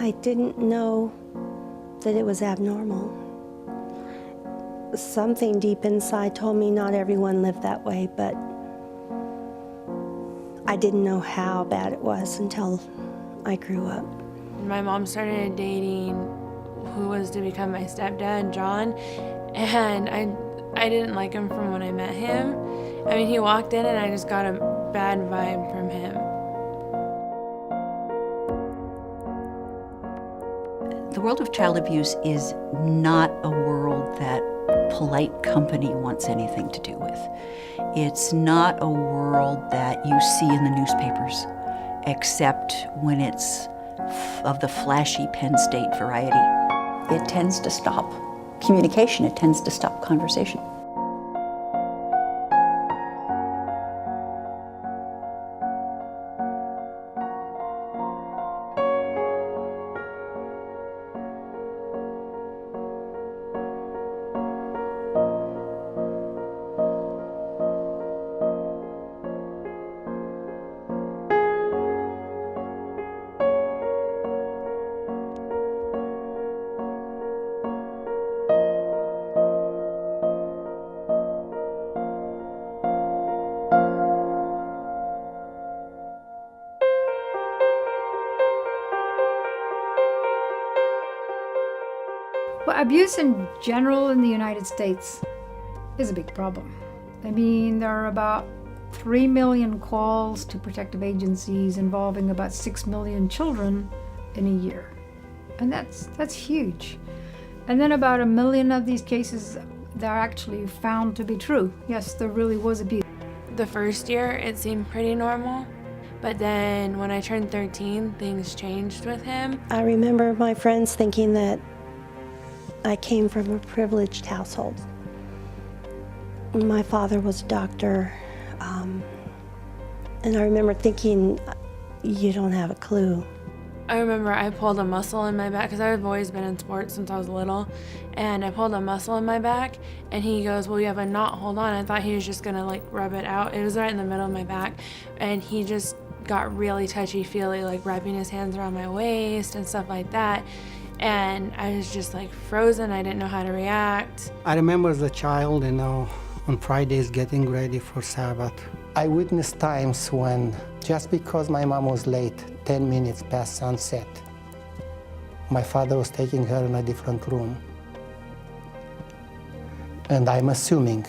I didn't know that it was abnormal. Something deep inside told me not everyone lived that way, but I didn't know how bad it was until I grew up. My mom started dating who was to become my stepdad, John, and I didn't like him from when I met him. I mean, he walked in and I just got a bad vibe from him. The world of child abuse is not a world that polite company wants anything to do with. It's not a world that you see in the newspapers, except when it's of the flashy Penn State variety. It tends to stop communication. It tends to stop conversation. Well, abuse in general in the United States is a big problem. I mean, there are about 3 million calls to protective agencies involving about 6 million children in a year. And that's huge. And then about 1 million of these cases that are actually found to be true. Yes, there really was abuse. The first year, it seemed pretty normal. But then when I turned 13, things changed with him. I remember my friends thinking that I came from a privileged household. My father was a doctor, and I remember thinking, you don't have a clue. I remember I pulled a muscle in my back, because I've always been in sports since I was little, and I pulled a muscle in my back, and he goes, well, you have a knot, hold on. I thought he was just gonna like rub it out. It was right in the middle of my back, and he just got really touchy-feely, like wrapping his hands around my waist and stuff like that. And I was just like frozen. I didn't know how to react. I remember as a child, on Fridays getting ready for Sabbath. I witnessed times when, just because my mom was late, 10 minutes past sunset, my father was taking her in a different room. And I'm assuming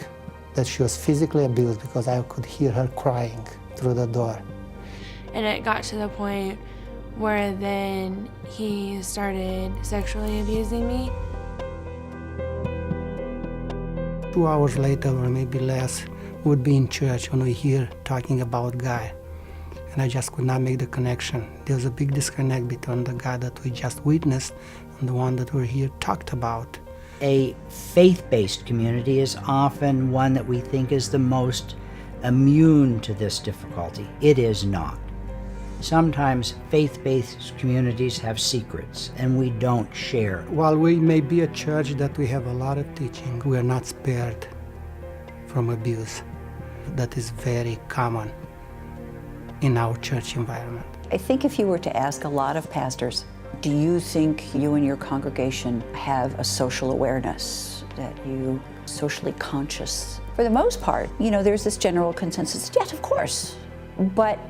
that she was physically abused because I could hear her crying through the door. And it got to the point where then he started sexually abusing me. 2 hours later, or maybe less, would be in church when we hear talking about Guy. And I just could not make the connection. There was a big disconnect between the guy that we just witnessed and the one that we're here talked about. A faith-based community is often one that we think is the most immune to this difficulty. It is not. Sometimes faith-based communities have secrets, and we don't share. While we may be a church that we have a lot of teaching, we are not spared from abuse. That is very common in our church environment. I think if you were to ask a lot of pastors, do you think you and your congregation have a social awareness, that you socially conscious? For the most part, there's this general consensus, yes, of course. But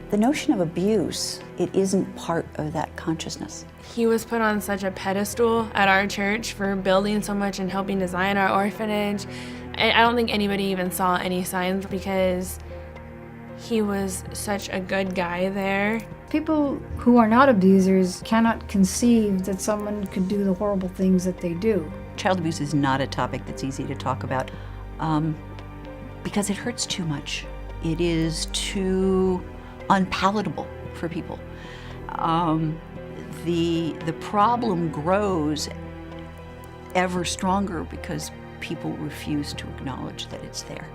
the notion of abuse, it isn't part of that consciousness. He was put on such a pedestal at our church for building so much and helping design our orphanage. And I don't think anybody even saw any signs because he was such a good guy there. People who are not abusers cannot conceive that someone could do the horrible things that they do. Child abuse is not a topic that's easy to talk about because it hurts too much. It is too unpalatable for people. The problem grows ever stronger because people refuse to acknowledge that it's there.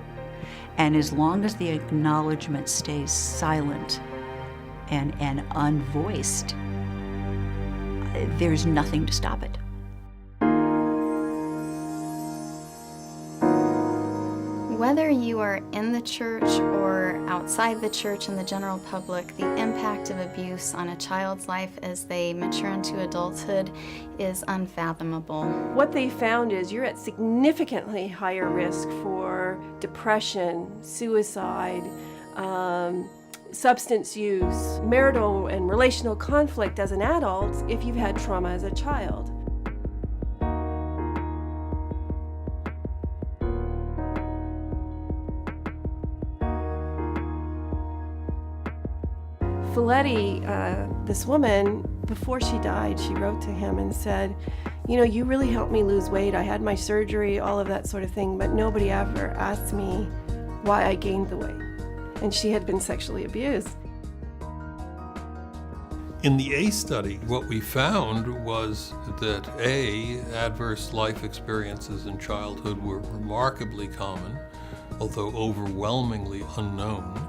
And as long as the acknowledgement stays silent and unvoiced, there's nothing to stop it. Whether you are in the church or outside the church in the general public, the impact of abuse on a child's life as they mature into adulthood is unfathomable. What they found is you're at significantly higher risk for depression, suicide, substance use, marital and relational conflict as an adult if you've had trauma as a child. Folletti, this woman, before she died, she wrote to him and said, you know, you really helped me lose weight. I had my surgery, all of that sort of thing, but nobody ever asked me why I gained the weight. And she had been sexually abused. In the ACE study, what we found was that adverse life experiences in childhood were remarkably common, although overwhelmingly unknown,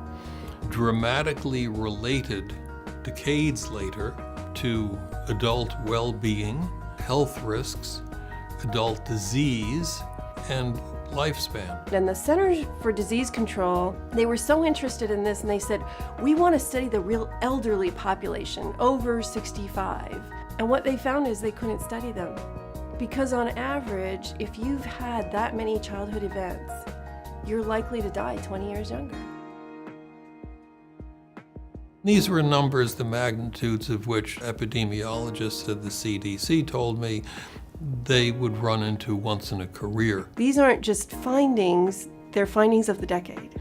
dramatically related decades later to adult well-being, health risks, adult disease, and lifespan. And the Centers for Disease Control, they were so interested in this, and they said, we want to study the real elderly population, over 65. And what they found is they couldn't study them. Because on average, if you've had that many childhood events, you're likely to die 20 years younger. These were numbers, the magnitudes of which epidemiologists at the CDC told me they would run into once in a career. These aren't just findings, they're findings of the decade.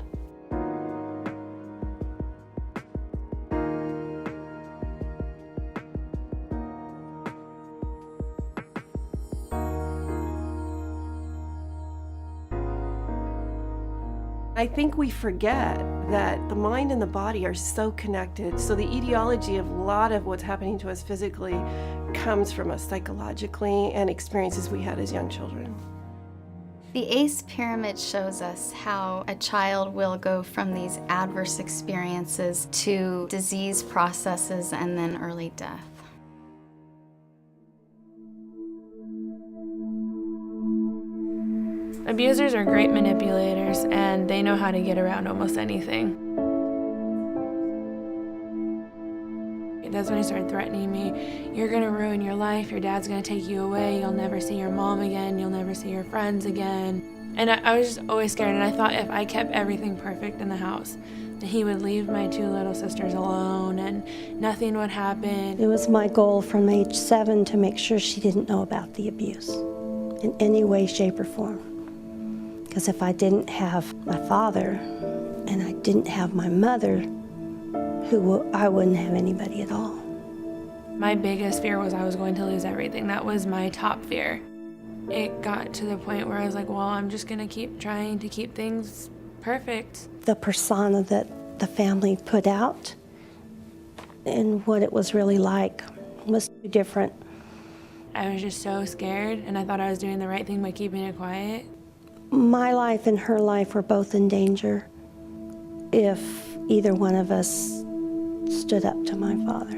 I think we forget that the mind and the body are so connected. So the etiology of a lot of what's happening to us physically comes from us psychologically and experiences we had as young children. The ACE pyramid shows us how a child will go from these adverse experiences to disease processes and then early death. Abusers are great manipulators, and they know how to get around almost anything. That's when he started threatening me. You're gonna ruin your life, your dad's gonna take you away, you'll never see your mom again, you'll never see your friends again. And I was just always scared, and I thought if I kept everything perfect in the house, that he would leave my two little sisters alone and nothing would happen. It was my goal from age 7 to make sure she didn't know about the abuse in any way, shape, or form. Because if I didn't have my father and I didn't have my mother, I wouldn't have anybody at all. My biggest fear was I was going to lose everything. That was my top fear. It got to the point where I was like, well, I'm just gonna keep trying to keep things perfect. The persona that the family put out and what it was really like was different. I was just so scared, and I thought I was doing the right thing by keeping it quiet. My life and her life were both in danger if either one of us stood up to my father.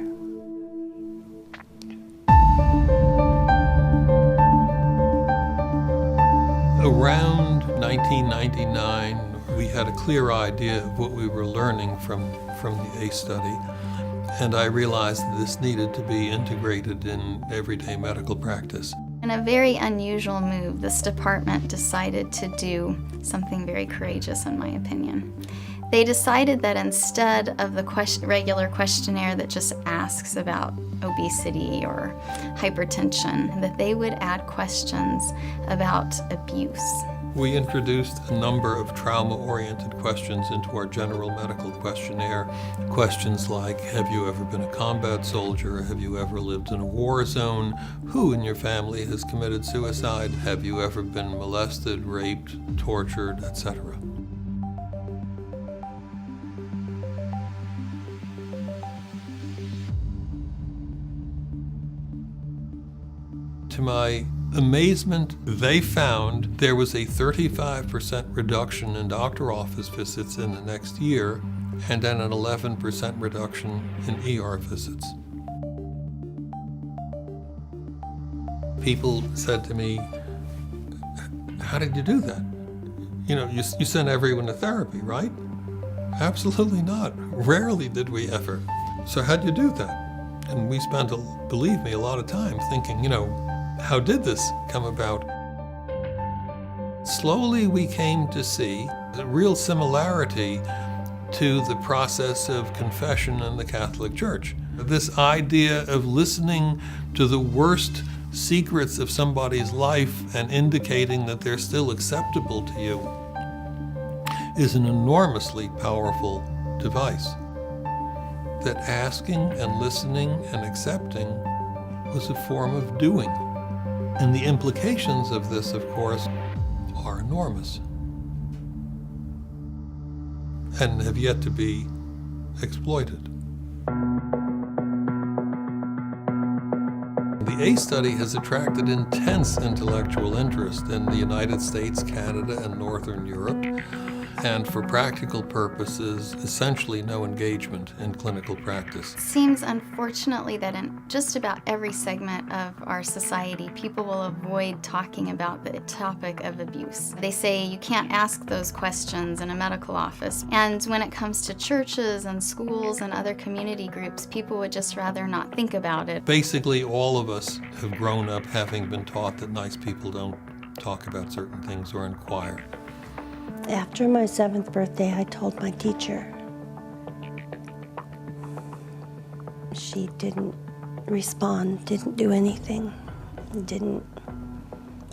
Around 1999, we had a clear idea of what we were learning from the ACE study, and I realized that this needed to be integrated in everyday medical practice. In a very unusual move, this department decided to do something very courageous, in my opinion. They decided that instead of the regular questionnaire that just asks about obesity or hypertension, that they would add questions about abuse. We introduced a number of trauma-oriented questions into our general medical questionnaire. Questions like, have you ever been a combat soldier? Have you ever lived in a war zone? Who in your family has committed suicide? Have you ever been molested, raped, tortured, etc.? To my amazement, they found there was a 35% reduction in doctor office visits in the next year and then an 11% reduction in ER visits. People said to me, how did you do that? You send everyone to therapy, right? Absolutely not. Rarely did we ever. So how'd you do that? And we spent, believe me, a lot of time thinking, how did this come about? Slowly we came to see a real similarity to the process of confession in the Catholic Church. This idea of listening to the worst secrets of somebody's life and indicating that they're still acceptable to you is an enormously powerful device. That asking and listening and accepting was a form of doing. And the implications of this, of course, are enormous and have yet to be exploited. The ACE study has attracted intense intellectual interest in the United States, Canada, and Northern Europe, and for practical purposes, essentially no engagement in clinical practice. It seems, unfortunately, that in just about every segment of our society, people will avoid talking about the topic of abuse. They say you can't ask those questions in a medical office. And when it comes to churches and schools and other community groups, people would just rather not think about it. Basically, all of us have grown up having been taught that nice people don't talk about certain things or inquire. After my 7th birthday, I told my teacher. She didn't respond, didn't do anything,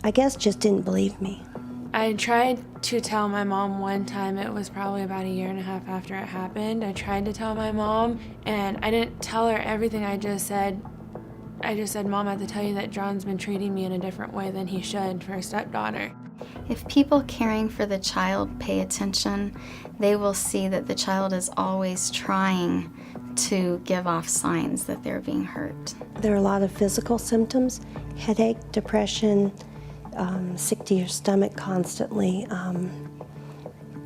I guess just didn't believe me. I tried to tell my mom one time. It was probably about 1.5 years after it happened. I tried to tell my mom, and I didn't tell her everything. I just said, Mom, I have to tell you that John's been treating me in a different way than he should for a stepdaughter. If people caring for the child pay attention, they will see that the child is always trying to give off signs that they're being hurt. There are a lot of physical symptoms, headache, depression, sick to your stomach constantly,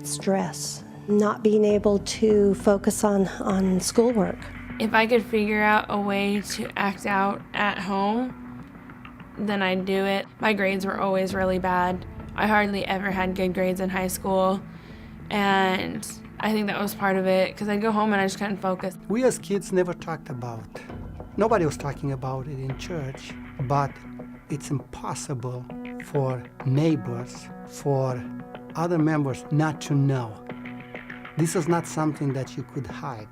stress, not being able to focus on schoolwork. If I could figure out a way to act out at home, then I'd do it. My grades were always really bad. I hardly ever had good grades in high school, and I think that was part of it, because I'd go home and I just couldn't focus. We as kids never talked about. Nobody was talking about it in church, but it's impossible for neighbors, for other members not to know. This is not something that you could hide.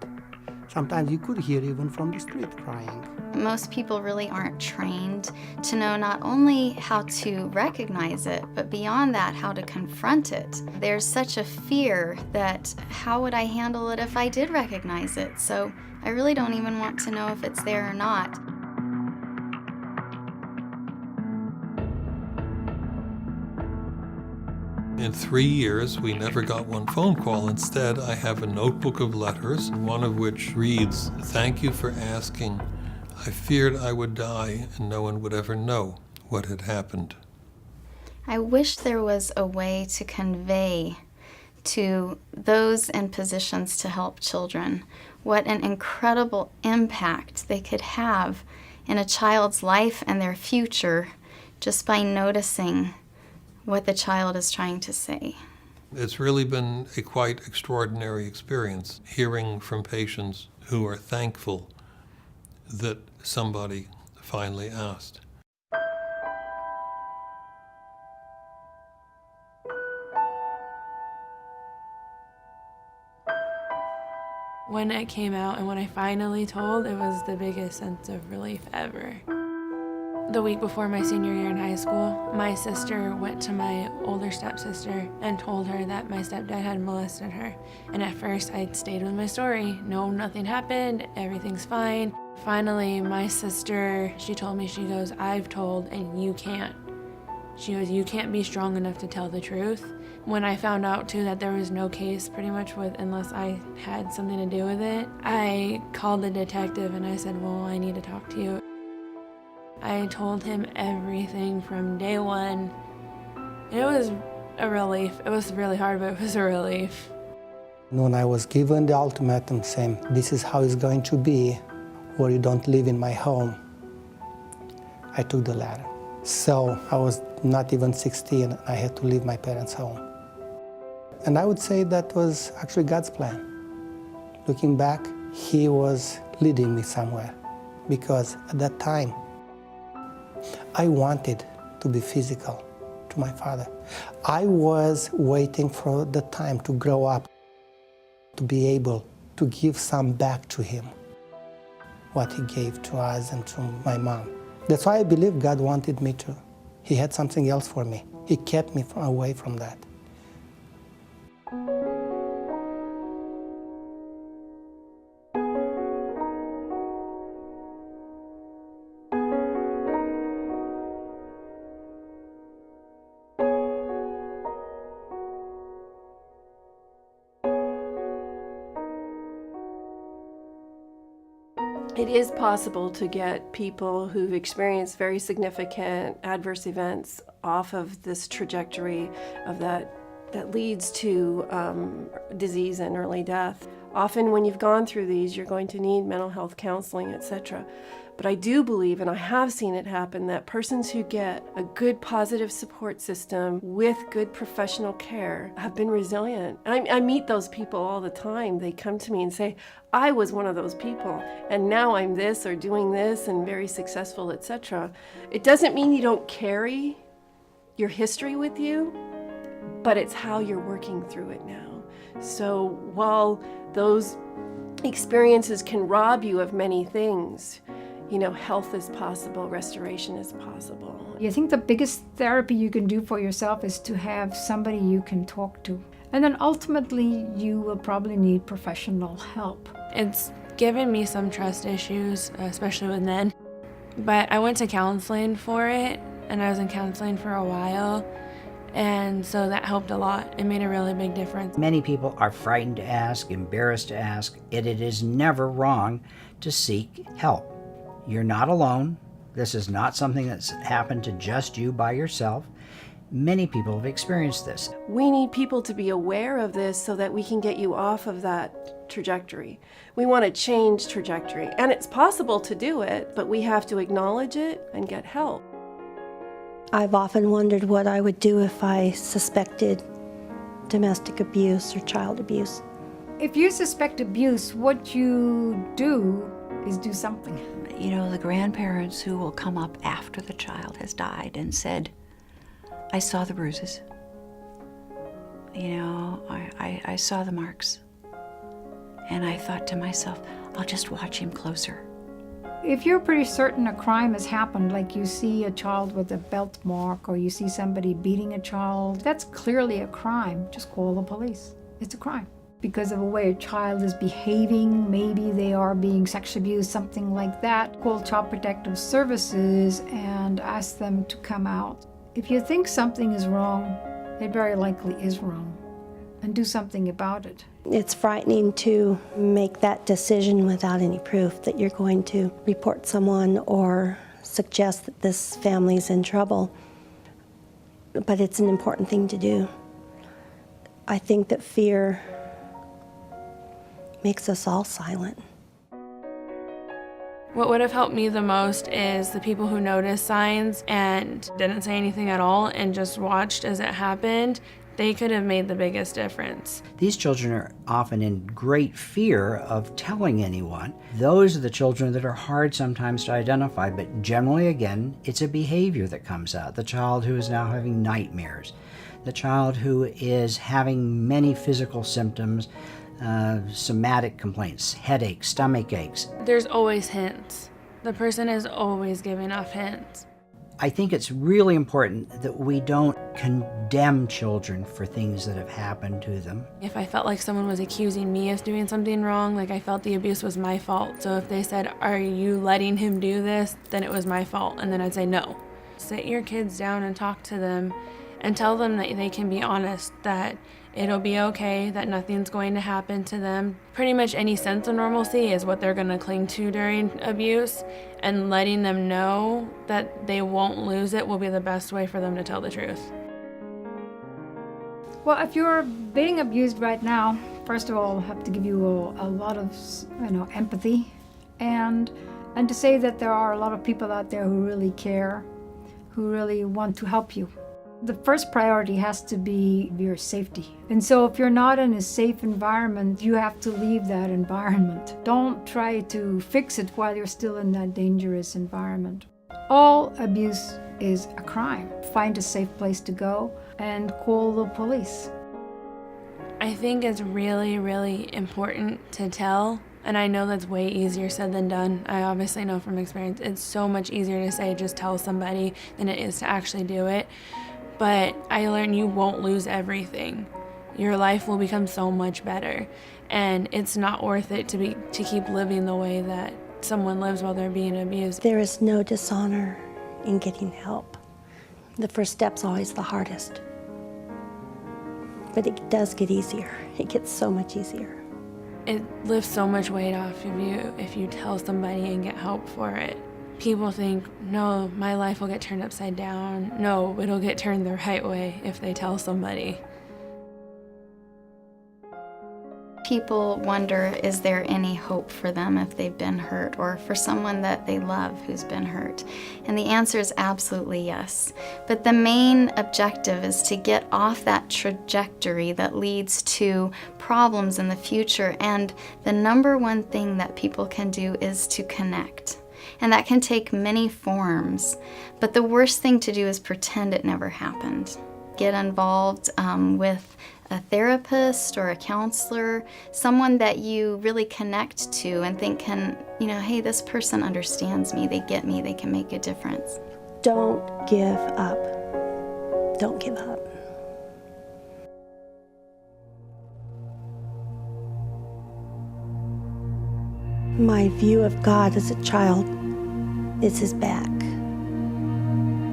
Sometimes you could hear even from the street crying. Most people really aren't trained to know not only how to recognize it, but beyond that, how to confront it. There's such a fear that how would I handle it if I did recognize it? So I really don't even want to know if it's there or not. In 3 years, we never got one phone call. Instead, I have a notebook of letters, one of which reads, "Thank you for asking. I feared I would die and no one would ever know what had happened." I wish there was a way to convey to those in positions to help children what an incredible impact they could have in a child's life and their future just by noticing what the child is trying to say. It's really been a quite extraordinary experience, hearing from patients who are thankful that somebody finally asked. When it came out and when I finally told, it was the biggest sense of relief ever. The week before my senior year in high school, my sister went to my older stepsister and told her that my stepdad had molested her. And at first I stayed with my story. No, nothing happened, everything's fine. Finally, my sister, she told me, she goes, "I've told and you can't." She goes, "You can't be strong enough to tell the truth." When I found out too that there was no case pretty much unless I had something to do with it, I called the detective and I said, "Well, I need to talk to you." I told him everything from day one. It was a relief. It was really hard, but it was a relief. When I was given the ultimatum saying, "This is how it's going to be, or you don't live in my home," I took the letter. So I was not even 16, and I had to leave my parents' home. And I would say that was actually God's plan. Looking back, He was leading me somewhere, because at that time, I wanted to be physical to my father. I was waiting for the time to grow up, to be able to give some back to him, what he gave to us and to my mom. That's why I believe God wanted me to. He had something else for me. He kept me away from that. It is possible to get people who've experienced very significant adverse events off of this trajectory of that leads to disease and early death. Often when you've gone through these, you're going to need mental health counseling, etc. But I do believe, and I have seen it happen, that persons who get a good positive support system with good professional care have been resilient. I meet those people all the time. They come to me and say, I was one of those people, and now I'm this or doing this and very successful, etc. It doesn't mean you don't carry your history with you, but it's how you're working through it now. So while those experiences can rob you of many things, you know, health is possible, restoration is possible. I think the biggest therapy you can do for yourself is to have somebody you can talk to. And then ultimately, you will probably need professional help. It's given me some trust issues, especially with Ned. But I went to counseling for it, and I was in counseling for a while. And so that helped a lot. It made a really big difference. Many people are frightened to ask, embarrassed to ask, and it is never wrong to seek help. You're not alone. This is not something that's happened to just you by yourself. Many people have experienced this. We need people to be aware of this so that we can get you off of that trajectory. We want to change trajectory, and it's possible to do it, but we have to acknowledge it and get help. I've often wondered what I would do if I suspected domestic abuse or child abuse. If you suspect abuse, what you do is do something. You know, the grandparents who will come up after the child has died and said, I saw the bruises. You know, I saw the marks. And I thought to myself, I'll just watch him closer. If you're pretty certain a crime has happened, like you see a child with a belt mark or you see somebody beating a child, that's clearly a crime. Just call the police. It's a crime. Because of the way a child is behaving, maybe they are being sexually abused, something like that, call Child Protective Services and ask them to come out. If you think something is wrong, it very likely is wrong, and do something about it. It's frightening to make that decision without any proof that you're going to report someone or suggest that this family's in trouble. But it's an important thing to do. I think that fear makes us all silent. What would have helped me the most is the people who noticed signs and didn't say anything at all and just watched as it happened. They could have made the biggest difference. These children are often in great fear of telling anyone. Those are the children that are hard sometimes to identify, but generally, again, it's a behavior that comes out. The child who is now having nightmares, the child who is having many physical symptoms, somatic complaints, headaches, stomach aches. There's always hints. The person is always giving off hints. I think it's really important that we don't condemn children for things that have happened to them. If I felt like someone was accusing me of doing something wrong, like I felt the abuse was my fault. So if they said, are you letting him do this? Then it was my fault. And then I'd say no. Sit your kids down and talk to them and tell them that they can be honest, that it'll be okay, that nothing's going to happen to them. Pretty much any sense of normalcy is what they're going to cling to during abuse, and letting them know that they won't lose it will be the best way for them to tell the truth. Well, if you're being abused right now, first of all, I have to give you a lot of, empathy, and to say that there are a lot of people out there who really care, who really want to help you. The first priority has to be your safety. And so if you're not in a safe environment, you have to leave that environment. Don't try to fix it while you're still in that dangerous environment. All abuse is a crime. Find a safe place to go and call the police. I think it's really, really important to tell, and I know that's way easier said than done. I obviously know from experience it's so much easier to say just tell somebody than it is to actually do it. But I learned you won't lose everything. Your life will become so much better, and it's not worth it to keep living the way that someone lives while they're being abused. There is no dishonor in getting help. The first step's always the hardest. But it does get easier. It gets so much easier. It lifts so much weight off of you if you tell somebody and get help for it. People think, no, my life will get turned upside down. No, it'll get turned the right way if they tell somebody. People wonder, is there any hope for them if they've been hurt, or for someone that they love who's been hurt? And the answer is absolutely yes. But the main objective is to get off that trajectory that leads to problems in the future. And the number one thing that people can do is to connect. And that can take many forms. But the worst thing to do is pretend it never happened. Get involved with a therapist or a counselor, someone that you really connect to and think hey, this person understands me, they get me, they can make a difference. Don't give up. Don't give up. My view of God as a child is his back.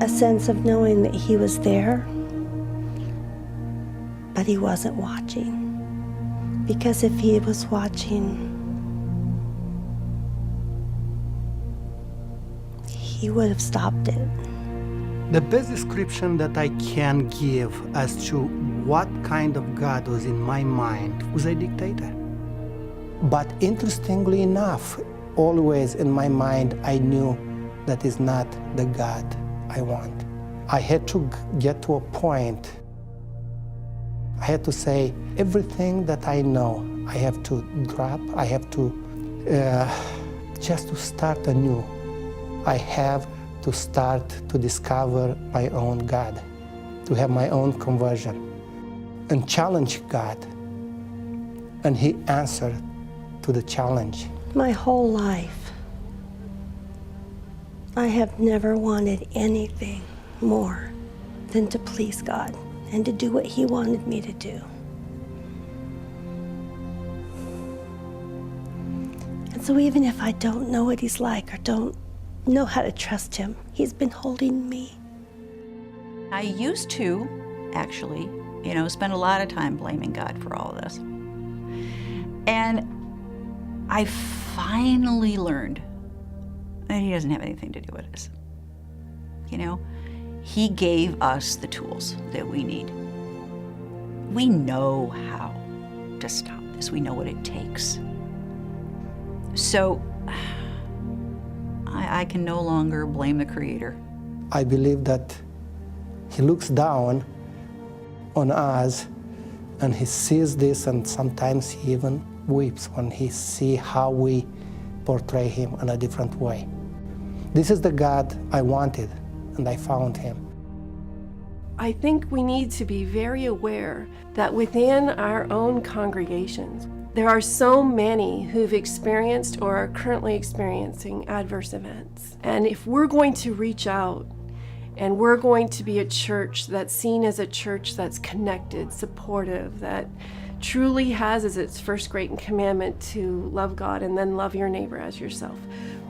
A sense of knowing that he was there, but he wasn't watching. Because if he was watching, he would have stopped it. The best description that I can give as to what kind of God was in my mind was a dictator. But interestingly enough, always in my mind, I knew that is not the God I want. I had to get to a point. I had to say, everything that I know, I have to drop. I have to, just to start anew. I have to start to discover my own God, to have my own conversion, and challenge God. And he answered to the challenge. My whole life, I have never wanted anything more than to please God and to do what he wanted me to do. And so even if I don't know what he's like or don't know how to trust him, he's been holding me. I used to, actually, spend a lot of time blaming God for all of this. And I finally learned that he doesn't have anything to do with this. He gave us the tools that we need. We know how to stop this. We know what it takes. So I can no longer blame the Creator. I believe that he looks down on us and he sees this, and sometimes he even weeps when he sees how we portray him in a different way. This is the God I wanted, and I found him. I think we need to be very aware that within our own congregations, there are so many who've experienced or are currently experiencing adverse events. And if we're going to reach out and we're going to be a church that's seen as a church that's connected, supportive, that truly has as its first great commandment to love God and then love your neighbor as yourself,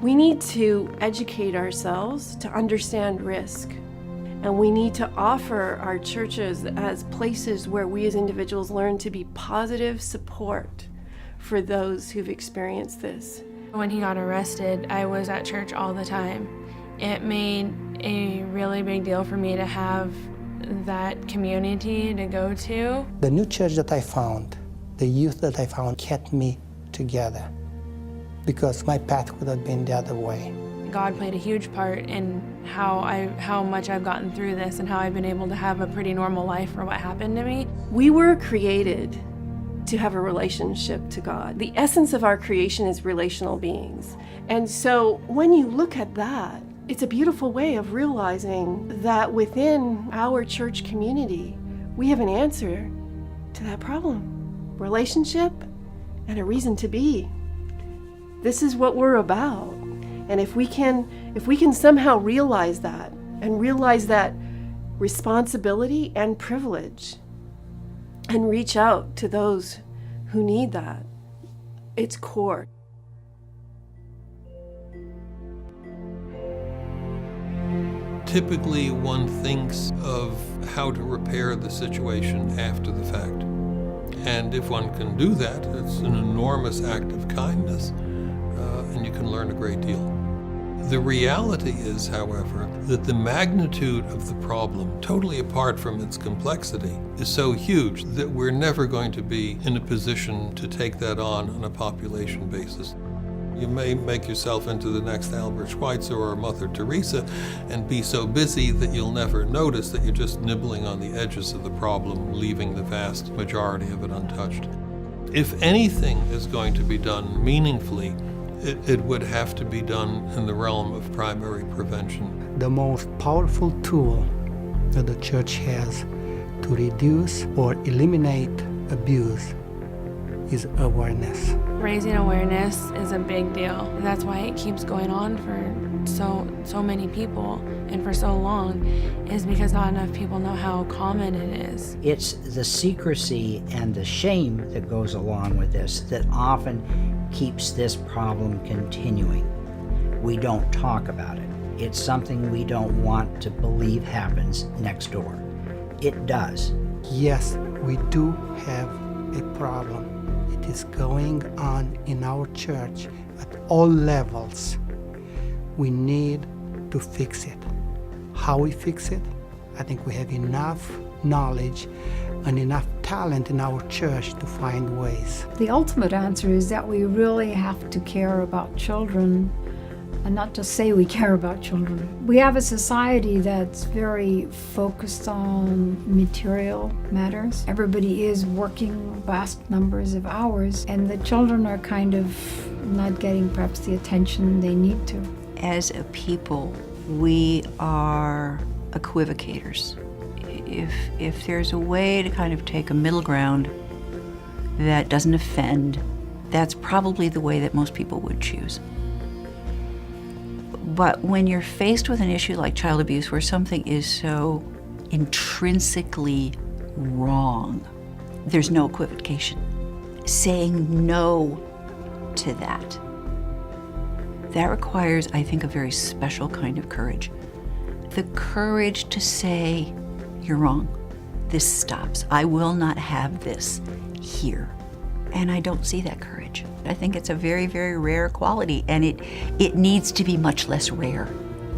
we need to educate ourselves to understand risk. And we need to offer our churches as places where we as individuals learn to be positive support for those who've experienced this. When he got arrested, I was at church all the time. It made a really big deal for me to have that community to go to. The new church that I found, the youth that I found, kept me together because my path would have been the other way. God played a huge part in how much I've gotten through this and how I've been able to have a pretty normal life for what happened to me. We were created to have a relationship to God. The essence of our creation is relational beings. And so when you look at that, it's a beautiful way of realizing that within our church community, we have an answer to that problem. Relationship and a reason to be. This is what we're about. And if we can somehow realize that and realize that responsibility and privilege and reach out to those who need that, it's core. Typically, one thinks of how to repair the situation after the fact. And if one can do that, it's an enormous act of kindness, and you can learn a great deal. The reality is, however, that the magnitude of the problem, totally apart from its complexity, is so huge that we're never going to be in a position to take that on a population basis. You may make yourself into the next Albert Schweitzer or Mother Teresa and be so busy that you'll never notice that you're just nibbling on the edges of the problem, leaving the vast majority of it untouched. If anything is going to be done meaningfully, it would have to be done in the realm of primary prevention. The most powerful tool that the church has to reduce or eliminate abuse is awareness. Raising awareness is a big deal. That's why it keeps going on for so many people and for so long, is because not enough people know how common it is. It's the secrecy and the shame that goes along with this that often keeps this problem continuing. We don't talk about it. It's something we don't want to believe happens next door. It does. Yes, we do have a problem. It is going on in our church at all levels. We need to fix it. How we fix it? I think we have enough knowledge and enough talent in our church to find ways. The ultimate answer is that we really have to care about children and not just say we care about children. We have a society that's very focused on material matters. Everybody is working vast numbers of hours, and the children are kind of not getting perhaps the attention they need to. As a people, we are equivocators. If there's a way to kind of take a middle ground that doesn't offend, that's probably the way that most people would choose. But when you're faced with an issue like child abuse, where something is so intrinsically wrong, there's no equivocation. Saying no to that requires, I think, a very special kind of courage. The courage to say, you're wrong. This stops. I will not have this here. And I don't see that courage. I think it's a very, very rare quality, and it needs to be much less rare.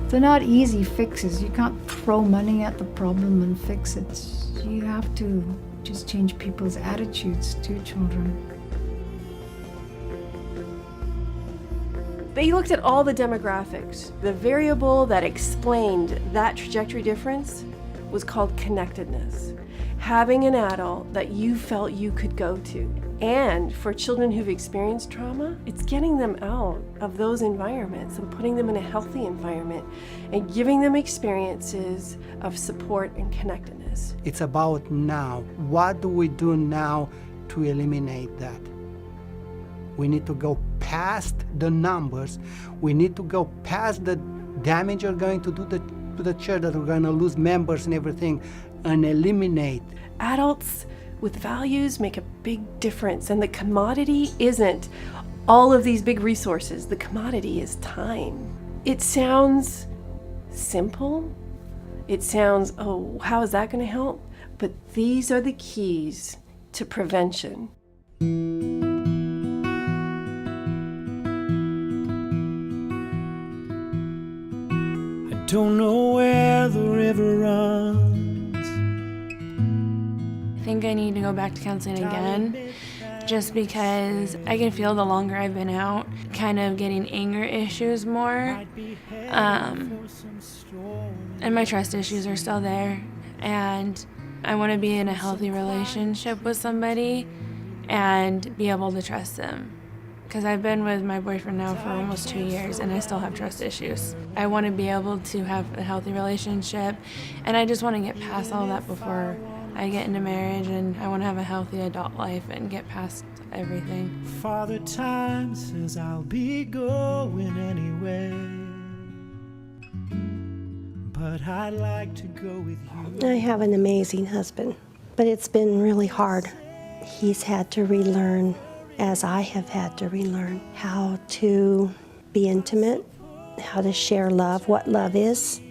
They're not easy fixes. You can't throw money at the problem and fix it. You have to just change people's attitudes to children. They looked at all the demographics. The variable that explained that trajectory difference was called connectedness. Having an adult that you felt you could go to. And for children who've experienced trauma, it's getting them out of those environments and putting them in a healthy environment and giving them experiences of support and connectedness. It's about now. What do we do now to eliminate that? We need to go past the numbers. We need to go past the damage you're going to do to the church, that we're going to lose members and everything, and eliminate. Adults with values make a big difference, and the commodity isn't all of these big resources. The commodity is time. It sounds simple. It sounds, oh, how is that going to help? But these are the keys to prevention. I don't know where the river runs. I think I need to go back to counseling again just because I can feel the longer I've been out, kind of getting anger issues more. And my trust issues are still there. And I want to be in a healthy relationship with somebody and be able to trust them. Because I've been with my boyfriend now for almost 2 years and I still have trust issues. I want to be able to have a healthy relationship, and I just want to get past all that before I get into marriage, and I want to have a healthy adult life and get past everything. Father Time says I'll be going anywhere, but I'd like to go with you. I have an amazing husband, but it's been really hard. He's had to relearn, as I have had to relearn, how to be intimate, how to share love, what love is.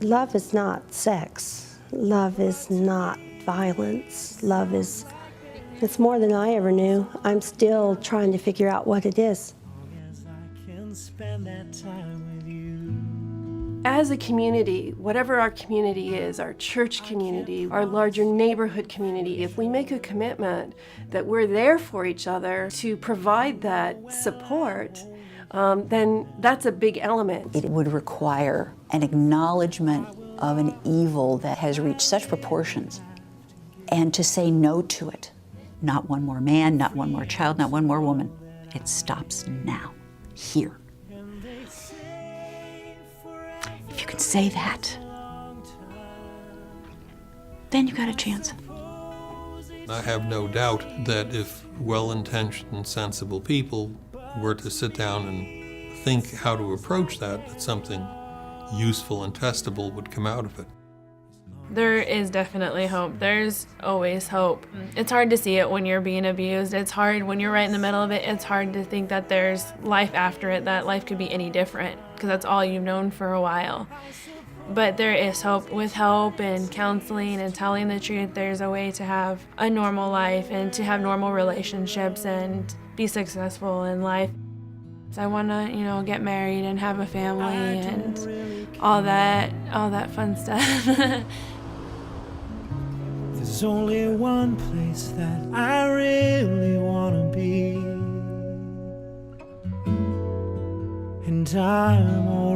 Love is not sex. Love is not violence. Love is, it's more than I ever knew. I'm still trying to figure out what it is. Yes, I can spend that time with you. As a community, whatever our community is, our church community, our larger neighborhood community, if we make a commitment that we're there for each other to provide that support, then that's a big element. It would require an acknowledgement of an evil that has reached such proportions, and to say no to it. Not one more man, not one more child, not one more woman. It stops now, here. If you can say that, then you got a chance. I have no doubt that if well-intentioned and sensible people were to sit down and think how to approach that, that something useful and testable would come out of it. There is definitely hope. There's always hope. It's hard to see it when you're being abused. It's hard when you're right in the middle of it. It's hard to think that there's life after it, that life could be any different, because that's all you've known for a while. But there is hope. With help and counseling and telling the truth, there's a way to have a normal life and to have normal relationships and be successful in life. So I want to, get married and have a family and all that fun stuff. There's only one place that I really want to be, and I'm already